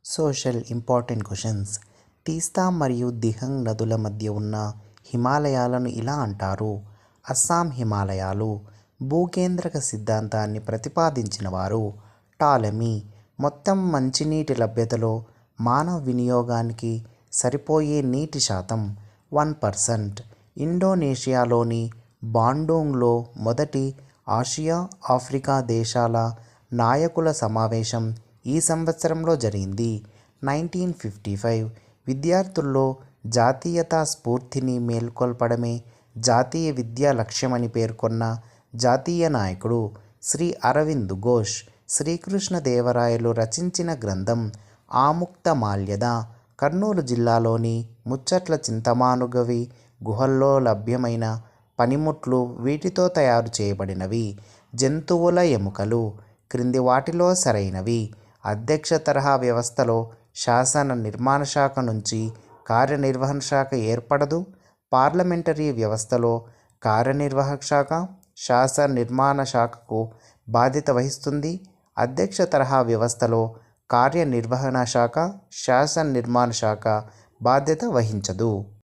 Social important questions. తీస్తా మరియు దిహంగ్ నదుల మధ్య ఉన్న హిమాలయాలను ఇలా అంటారు: అస్సాం హిమాలయాలు. భూకేంద్రక సిద్ధాంతాన్ని ప్రతిపాదించిన వారు టాలెమీ. మొత్తం మంచినీటి లభ్యతలో మానవ వినియోగానికి సరిపోయే నీటి శాతం 1%. ఇండోనేషియాలోని బాండూంగ్లో మొదటి ఆసియా ఆఫ్రికా దేశాల నాయకుల సమావేశం ఈ సంవత్సరంలో జరిగింది. 1955 విద్యార్థుల్లో జాతీయతా స్ఫూర్తిని మేల్కొల్పడమే జాతీయ విద్యా లక్ష్యమని పేర్కొన్న జాతీయ నాయకుడు శ్రీ అరవింద్ ఘోష్. శ్రీకృష్ణదేవరాయలు రచించిన గ్రంథం ఆముక్తమాల్యద. కర్నూలు జిల్లాలోని ముచ్చట్ల చింతమానుగవి గుహల్లో లభ్యమైన పనిముట్లు వీటితో తయారు చేయబడినవి. జంతువుల ఎముకలు క్రింది వాటిలో సరైనవి. అధ్యక్ష తరహా వ్యవస్థలో శాసన నిర్మాణ శాఖ నుంచి కార్యనిర్వహణ శాఖ ఏర్పడదు. పార్లమెంటరీ వ్యవస్థలో కార్యనిర్వాహక శాఖ శాసన నిర్మాణ శాఖకు బాధ్యత వహిస్తుంది. అధ్యక్ష తరహా వ్యవస్థలో కార్యనిర్వహణ శాఖ శాసన నిర్మాణ శాఖ బాధ్యత వహించదు.